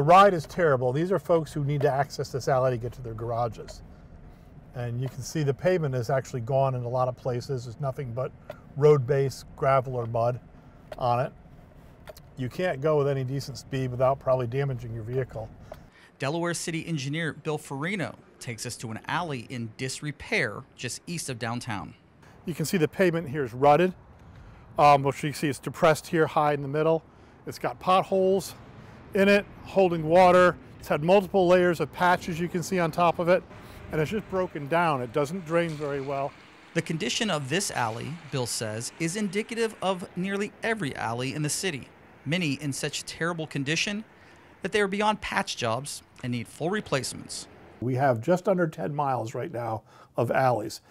ride is terrible. These are folks who need to access this alley to get to their garages. And you can see the pavement is actually gone in a lot of places. There's nothing but road base, gravel or mud on it. You can't go with any decent speed without probably damaging your vehicle. Delaware City Engineer Bill Ferrigno takes us to an alley in disrepair just east of downtown. You can see the pavement here is rutted, which you can see it's depressed here high in the middle. It's got potholes in it, holding water. It's had multiple layers of patches you can see on top of it, and it's just broken down. It doesn't drain very well. The condition of this alley, Bill says, is indicative of nearly every alley in the city, many in such terrible condition that they are beyond patch jobs and need full replacements. We have just under 10 miles right now of alleys.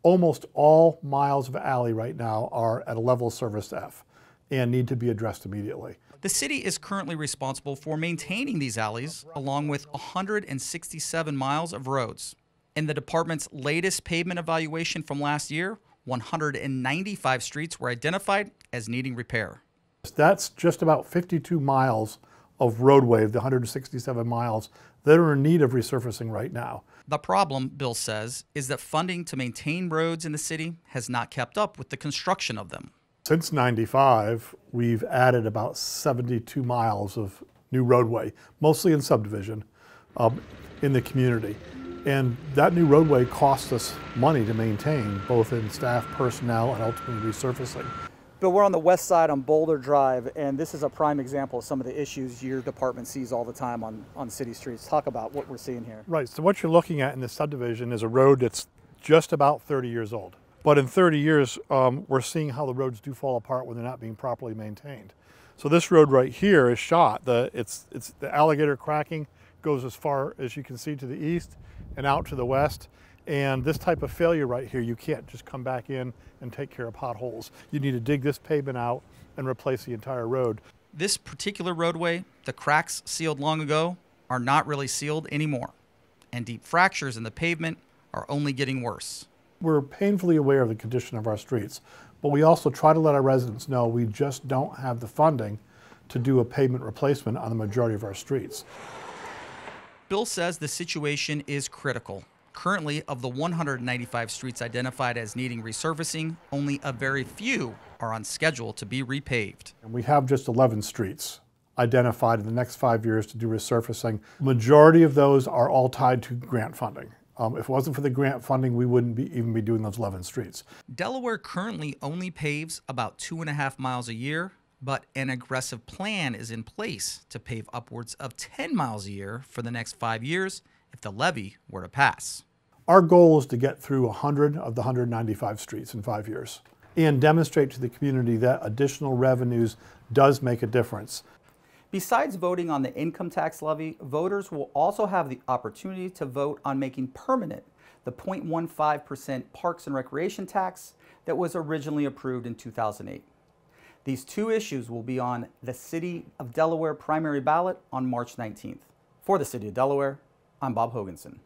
Almost all miles of alley right now are at a level service F and need to be addressed immediately. The city is currently responsible for maintaining these alleys along with 167 miles of roads. In the department's latest pavement evaluation from last year, 195 streets were identified as needing repair. That's just about 52 miles of roadway of the 167 miles that are in need of resurfacing right now. The problem, Bill says, is that funding to maintain roads in the city has not kept up with the construction of them. Since '95, we've added about 72 miles of new roadway, mostly in subdivision, in the community. And that new roadway costs us money to maintain, both in staff, personnel, and ultimately resurfacing. Bill, we're on the west side on Boulder Drive, and this is a prime example of some of the issues your department sees all the time on city streets. Talk about what we're seeing here. Right, so what you're looking at in this subdivision is a road that's just about 30 years old. But in 30 years, we're seeing how the roads do fall apart when they're not being properly maintained. So this road right here is shot. The alligator cracking goes as far as you can see to the east and out to the west. And this type of failure right here, you can't just come back in and take care of potholes. You need to dig this pavement out and replace the entire road. This particular roadway, the cracks sealed long ago are not really sealed anymore, and deep fractures in the pavement are only getting worse. We're painfully aware of the condition of our streets, but we also try to let our residents know we just don't have the funding to do a pavement replacement on the majority of our streets. Bill says the situation is critical. Currently, of the 195 streets identified as needing resurfacing, only a very few are on schedule to be repaved. And we have just 11 streets identified in the next 5 years to do resurfacing. Majority of those are all tied to grant funding. If it wasn't for the grant funding, we wouldn't even be doing those 11 streets. Delaware currently only paves about 2.5 miles a year, but an aggressive plan is in place to pave upwards of 10 miles a year for the next 5 years if the levy were to pass. Our goal is to get through 100 of the 195 streets in 5 years and demonstrate to the community that additional revenues does make a difference. Besides voting on the income tax levy, voters will also have the opportunity to vote on making permanent the 0.15% Parks and Recreation tax that was originally approved in 2008. These two issues will be on the City of Delaware primary ballot on March 19th. For the City of Delaware, I'm Bob Hoganson.